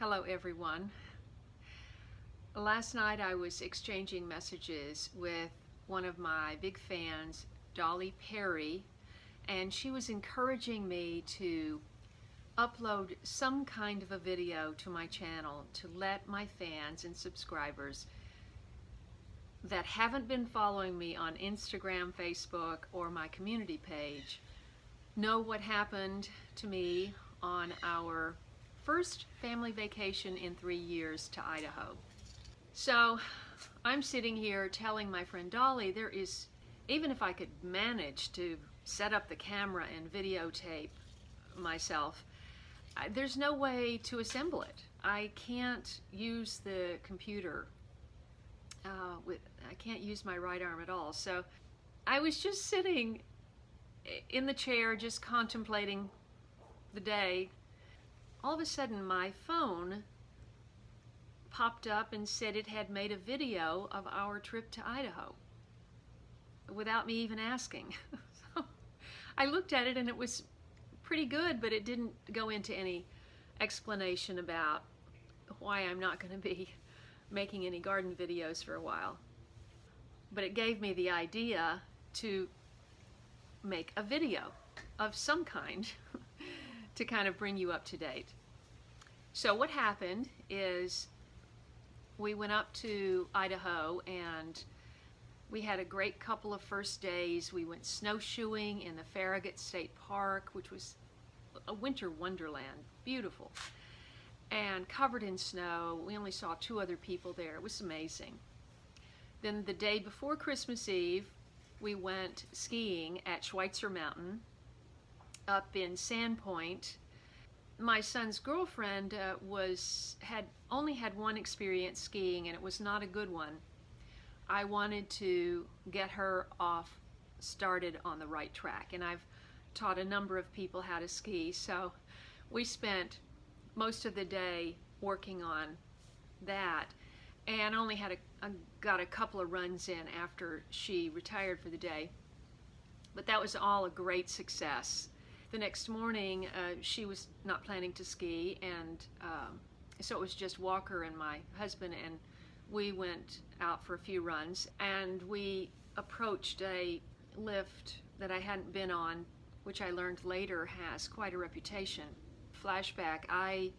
Hello everyone. Last night I was exchanging messages with one of my big fans, Dolly Perry, and she was encouraging me to upload some kind of a video to my channel to let my fans and subscribers that haven't been following me on Instagram, Facebook, or my community page know what happened to me on our first family vacation in 3 years to Idaho. So I'm sitting here telling my friend Dolly even if I could manage to set up the camera and videotape myself, there's no way to assemble it. I can't use the computer. I can't use my right arm at all. So I was just sitting in the chair just contemplating the day. All of a sudden my phone popped up and said it had made a video of our trip to Idaho without me even asking. So I looked at it and it was pretty good, but it didn't go into any explanation about why I'm not going to be making any garden videos for a while. But it gave me the idea to make a video of some kind to kind of bring you up to date. So what happened is we went up to Idaho and we had a great couple of first days. We went snowshoeing in the Farragut State Park, which was a winter wonderland, beautiful, and covered in snow. We only saw 2 other people there. It was amazing. Then the day before Christmas Eve, we went skiing at Schweitzer Mountain up in Sandpoint. My son's girlfriend had only had one experience skiing, and it was not a good one. I wanted to get her started on the right track, and I've taught a number of people how to ski, so we spent most of the day working on that, and only got a couple of runs in after she retired for the day. But that was all a great success. The next morning, she was not planning to ski, and so it was just Walker and my husband, and we went out for a few runs, and we approached a lift that I hadn't been on, which I learned later has quite a reputation. Flashback, I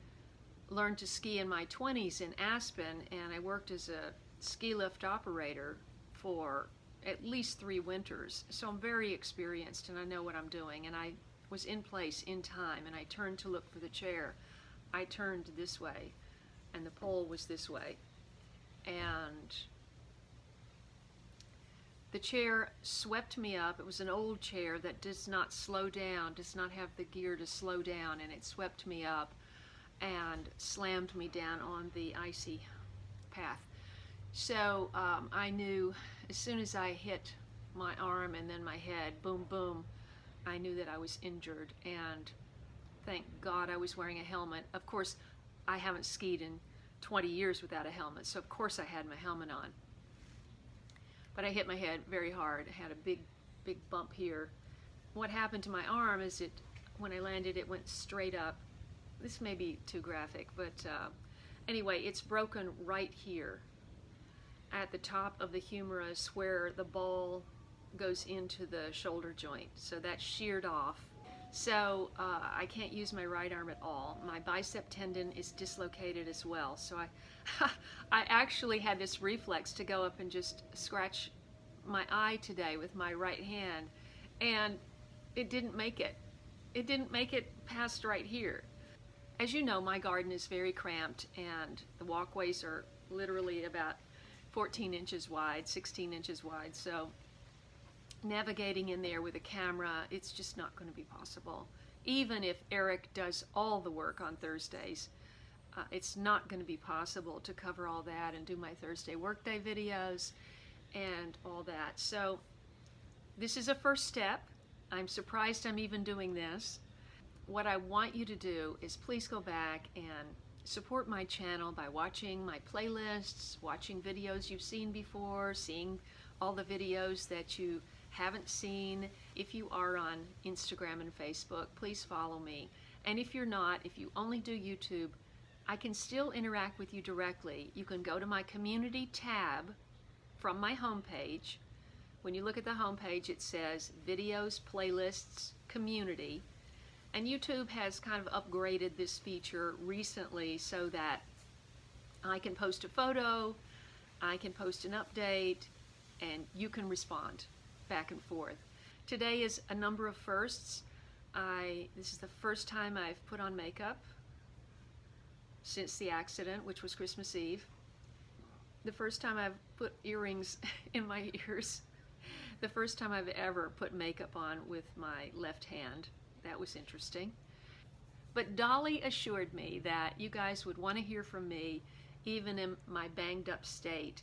learned to ski in my 20s in Aspen, and I worked as a ski lift operator for at least 3 winters, so I'm very experienced and I know what I'm doing. And I was in place in time, and I turned to look for the chair. I turned this way and the pole was this way, and the chair swept me up. It was an old chair that does not slow down, does not have the gear to slow down, and it swept me up and slammed me down on the icy path. So I knew as soon as I hit my arm and then my head, boom, boom, I knew that I was injured, and thank God I was wearing a helmet. Of course, I haven't skied in 20 years without a helmet, so of course I had my helmet on. But I hit my head very hard. I had a big bump here. What happened to my arm is when I landed, it went straight up. This may be too graphic, but anyway, it's broken right here at the top of the humerus where the ball goes into the shoulder joint. So that's sheared off. So I can't use my right arm at all. My bicep tendon is dislocated as well. So I actually had this reflex to go up and just scratch my eye today with my right hand, and it didn't make it. It didn't make it past right here. As you know, my garden is very cramped, and the walkways are literally about 14 inches wide, 16 inches wide. So navigating in there with a camera, it's just not going to be possible. Even if Eric does all the work on Thursdays, it's not going to be possible to cover all that and do my Thursday workday videos and all that. So this is a first step. I'm surprised I'm even doing this. What I want you to do is please go back and support my channel by watching my playlists, watching videos you've seen before, seeing all the videos that you haven't seen. If you are on Instagram and Facebook, please follow me. And if you're not, if you only do YouTube, I can still interact with you directly. You can go to my community tab from my homepage. When you look at the homepage, it says videos, playlists, community. And YouTube has kind of upgraded this feature recently so that I can post a photo, I can post an update, and you can respond back and forth. Today is a number of firsts. This is the first time I've put on makeup since the accident, which was Christmas Eve. The first time I've put earrings in my ears. The first time I've ever put makeup on with my left hand. That was interesting. But Dolly assured me that you guys would want to hear from me even in my banged up state.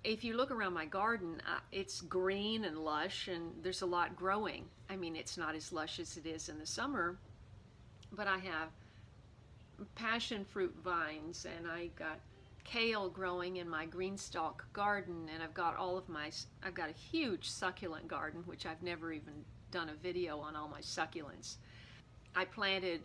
If you look around my garden, it's green and lush and there's a lot growing. I mean, it's not as lush as it is in the summer, but I have passion fruit vines and I got kale growing in my green stalk garden, and I've got a huge succulent garden, which I've never even done a video on all my succulents. I planted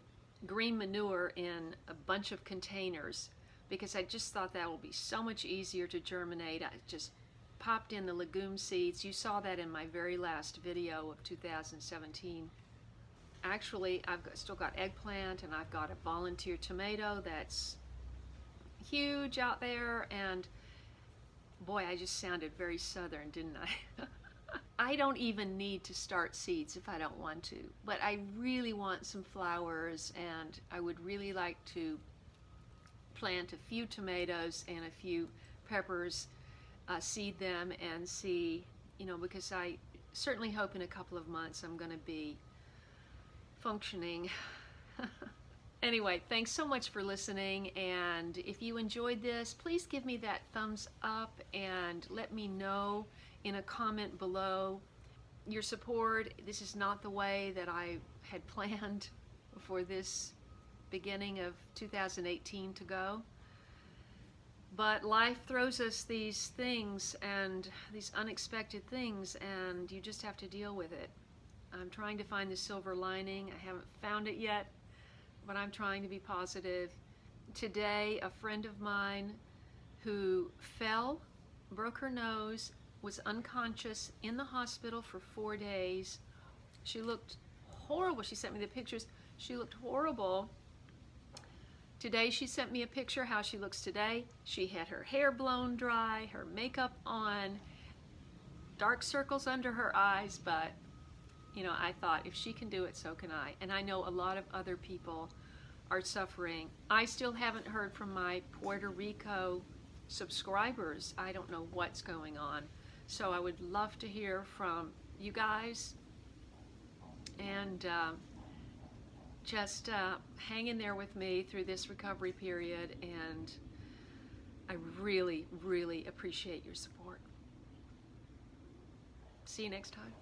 green manure in a bunch of containers because I just thought that would be so much easier to germinate. I just popped in the legume seeds. You saw that in my very last video of 2017. Actually, still got eggplant, and I've got a volunteer tomato that's huge out there, and boy, I just sounded very southern, didn't I? I don't even need to start seeds if I don't want to, but I really want some flowers, and I would really like to plant a few tomatoes and a few peppers, seed them and see, because I certainly hope in a couple of months I'm going to be functioning. Anyway, thanks so much for listening, and if you enjoyed this, please give me that thumbs up and let me know in a comment below your support. This is not the way that I had planned for this beginning of 2018 to go, but life throws us these things and these unexpected things, and you just have to deal with it. I'm trying to find the silver lining. I haven't found it yet, but I'm trying to be positive. Today, a friend of mine who fell, broke her nose, was unconscious in the hospital for 4 days. She looked horrible. She sent me the pictures. She looked horrible. Today she sent me a picture how she looks today. She had her hair blown dry, her makeup on, dark circles under her eyes, but I thought if she can do it, so can I. And I know a lot of other people are suffering. I still haven't heard from my Puerto Rico subscribers. I don't know what's going on. So I would love to hear from you guys, and just hang in there with me through this recovery period, and I really, really appreciate your support. See you next time.